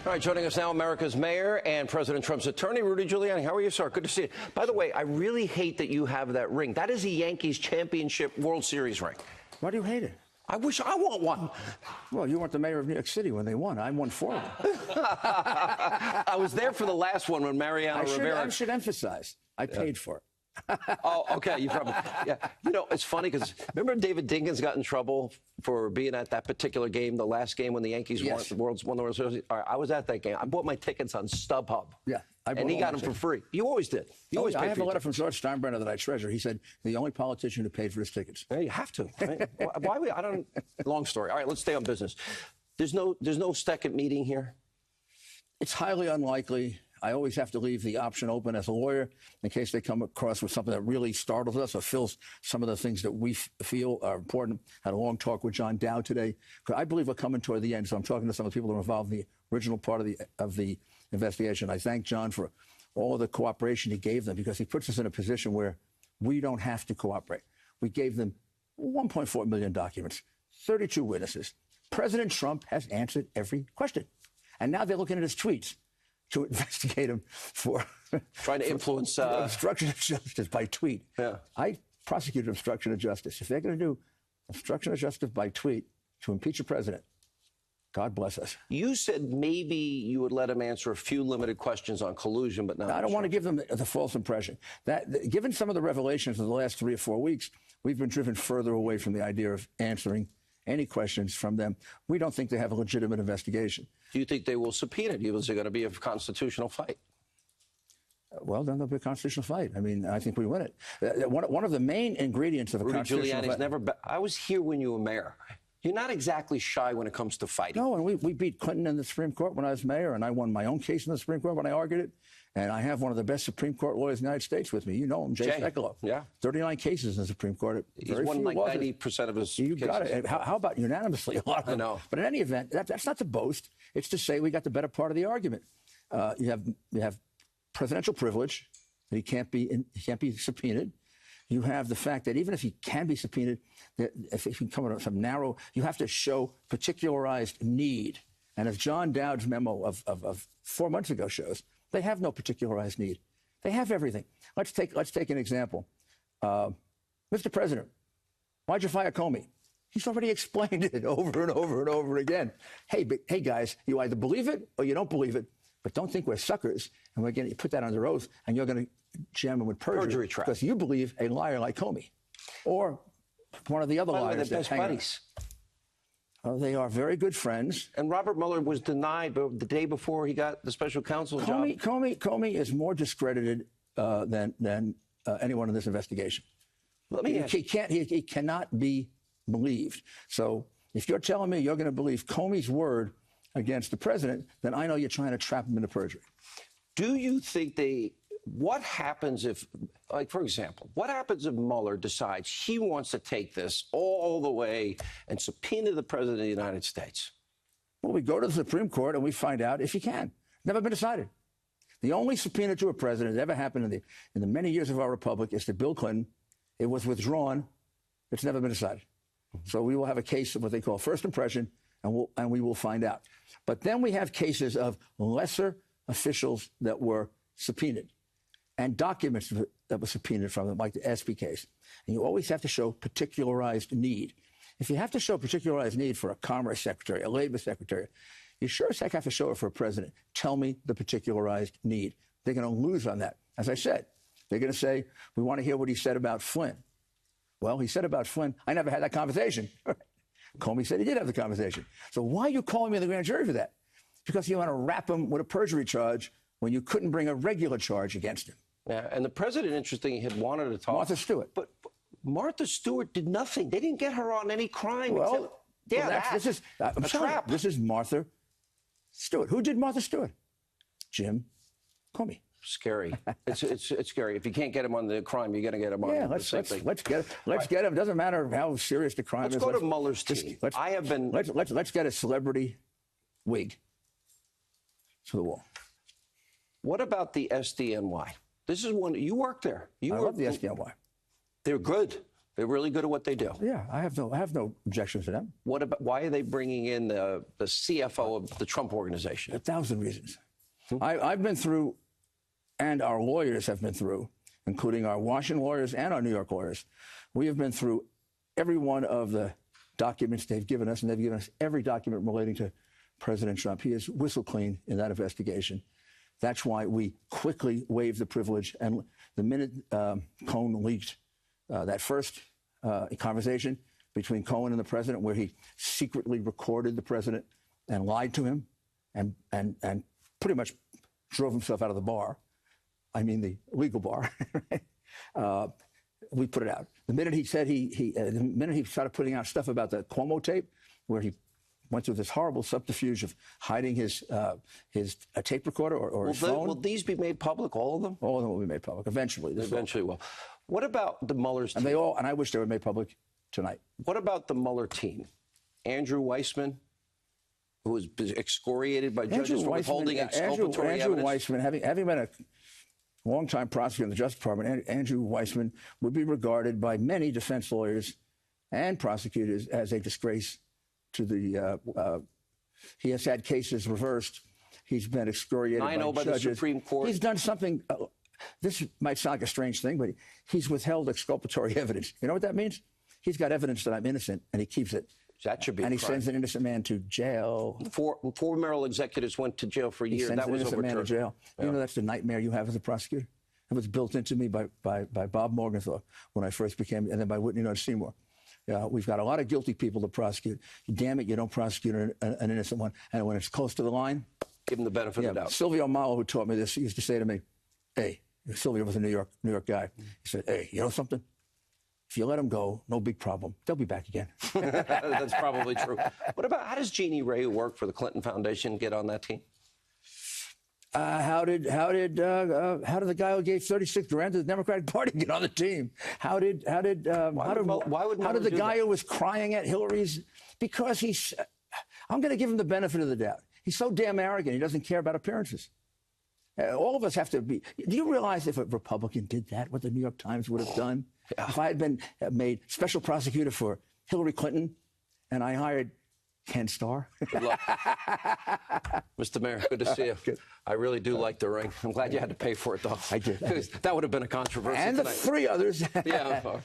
All right, joining us now, America's mayor and President Trump's attorney, Rudy Giuliani. How are you, sir? Good to see you. By the way, I really hate that you have that ring. That is a Yankees championship World Series ring. Why do you hate it? I wish I want one. Well, you weren't the mayor of New York City when they won. I won 4 of them. I was there for the last one when Mariano Rivera... I should emphasize, I paid for it. Oh, okay. You probably, yeah. You know, it's funny because remember David Dinkins got in trouble for being at that particular game, the last game when the Yankees won the World Series. All right, I was at that game. I bought my tickets on StubHub. Yeah, and he got them for free. You always did. You always paid for I have a letter from George Steinbrenner that I treasure. He said the only politician who paid for his tickets. Yeah, you have to. Right? Why? I don't. Long story. All right, let's stay on business. There's no second meeting here. It's highly unlikely. I always have to leave the option open as a lawyer in case they come across with something that really startles us or fills some of the things that we feel are important. Had a long talk with John Dowd today. I believe we're coming toward the end, so I'm talking to some of the people that were involved in the original part of the investigation. I thank John for all of the cooperation he gave them because he puts us in a position where we don't have to cooperate. We gave them 1.4 million documents, 32 witnesses. President Trump has answered every question. And now they're looking at his tweets to investigate him for trying to influence obstruction of justice by tweet. Yeah. I prosecuted obstruction of justice. If they're going to do obstruction of justice by tweet to impeach a president, God bless us. You said maybe you would let him answer a few limited questions on collusion, but not. I don't want to give them the false impression that, given some of the revelations of the last 3 or 4 weeks, we've been driven further away from the idea of answering any questions from them. We don't think they have a legitimate investigation. Do you think they will subpoena you? Is there going to be a constitutional fight? Well, then there'll be a constitutional fight. I mean, I think we win it. One of the main ingredients of a constitutional fight... Rudy Giuliani's never... I was here when you were mayor. You're not exactly shy when it comes to fighting. No, and we beat Clinton in the Supreme Court when I was mayor, and I won my own case in the Supreme Court when I argued it. And I have one of the best Supreme Court lawyers in the United States with me. You know him, Jay Sekulow. Yeah. 39 cases in the Supreme Court. He's won like 90% of his cases. You got it. How about unanimously? A lot of them. I know. But in any event, that's not to boast. It's to say we got the better part of the argument. You have presidential privilege. That he can't be subpoenaed. You have the fact that even if he can be subpoenaed, that if he can come with some narrow, you have to show particularized need. And as John Dowd's memo of 4 months ago shows, they have no particularized need. They have everything. Let's take an example. Mr. President, why'd you fire Comey? He's already explained it over and over and over again. Hey guys, you either believe it or you don't believe it, but don't think we're suckers and we're going to put that under oath and you're going to jam him with perjury trap because you believe a liar like Comey or one of the other liars. They're best buddies. Oh, they are very good friends. And Robert Mueller was denied the day before he got the special counsel job. Comey is more discredited than anyone in this investigation. Let me ask you. He cannot be believed. So if you're telling me you're going to believe Comey's word against the president, then I know you're trying to trap him into perjury. Do you think what happens if, like, for example, what happens if Mueller decides he wants to take this all the way and subpoena the president of the United States? Well, we go to the Supreme Court and we find out if he can. Never been decided. The only subpoena to a president that ever happened in the many years of our republic is to Bill Clinton. It was withdrawn. It's never been decided. So we will have a case of what they call first impression, and we will find out. But then we have cases of lesser officials that were subpoenaed and documents that were subpoenaed from them, like the ESPY case. And you always have to show particularized need. If you have to show particularized need for a Commerce Secretary, a Labor Secretary, you sure as heck have to show it for a president. Tell me the particularized need. They're going to lose on that. As I said, they're going to say, we want to hear what he said about Flynn. Well, he said about Flynn, I never had that conversation. Comey said he did have the conversation. So why are you calling me the grand jury for that? Because you want to wrap him with a perjury charge when you couldn't bring a regular charge against him. Yeah, and the president, interesting, had wanted to talk. Martha Stewart. But Martha Stewart did nothing. They didn't get her on any crime. Well, this is a trap. This is Martha Stewart. Who did Martha Stewart? Jim Comey. Scary. It's scary. If you can't get him on the crime, you got to get him on. Yeah, let's get him. Doesn't matter how serious the crime is. Let's go to Mueller's team. Let's get a celebrity wig to the wall. What about the SDNY? This is one you worked there. I love the SDNY. They're good. They're really good at what they do. Yeah, I have no objections to them. Why are they bringing in the CFO of the Trump organization? 1,000 reasons. I've been through, and our lawyers have been through, including our Washington lawyers and our New York lawyers. We have been through every one of the documents they've given us, and they've given us every document relating to President Trump. He is whistle clean in that investigation. That's why we quickly waived the privilege. And the minute Cohen leaked that first conversation between Cohen and the president, where he secretly recorded the president and lied to him and pretty much drove himself out of the bar, I mean the legal bar, right? We put it out. The minute he said the minute he started putting out stuff about the Cuomo tape, where he went through this horrible subterfuge of hiding his tape recorder or his phone. Will these be made public, all of them? All of them will be made public eventually. Eventually will. What about the Mueller's team? And I wish they were made public tonight. What about the Mueller team? Andrew Weissman, who was excoriated by judges for withholding exculpatory evidence. Andrew Weissman, having been a longtime prosecutor in the Justice Department, Andrew Weissman would be regarded by many defense lawyers and prosecutors as a disgrace to the. He has had cases reversed. He's been excoriated by judges. The Supreme Court. He's done something. This might sound like a strange thing, but he's withheld exculpatory evidence. You know what that means? He's got evidence that I'm innocent, and he keeps it. That should be. And he sends an innocent man to jail. Four Merrill executives went to jail for a year. That was innocent man to jail. Yeah. You know, that's the nightmare you have as a prosecutor. It was built into me by Bob Morgenthau when I first became, and then by Whitney Note Seymour. We've got a lot of guilty people to prosecute. Damn it, you don't prosecute an innocent one. And when it's close to the line, give him the benefit of the doubt. Silvio Malo, who taught me this, he used to say to me, "Hey," Silvio was a New York guy. He said, "Hey, you know something? If you let them go, no big problem. They'll be back again." That's probably true. What about, how does Jeannie Ray, who worked for the Clinton Foundation, get on that team? How did the guy who gave 36 grand to the Democratic Party get on the team? How did the guy who was crying at Hillary's, because I'm going to give him the benefit of the doubt. He's so damn arrogant. He doesn't care about appearances. All of us have to be. Do you realize if a Republican did that, what the New York Times would have done? Yeah. If I had been made special prosecutor for Hillary Clinton and I hired Ken Starr. Good luck. Mr. Mayor, good to see you. Good. I really do like the ring. I'm glad you had to pay for it, though. I did. That would have been a controversy and tonight. The 3 others. Yeah.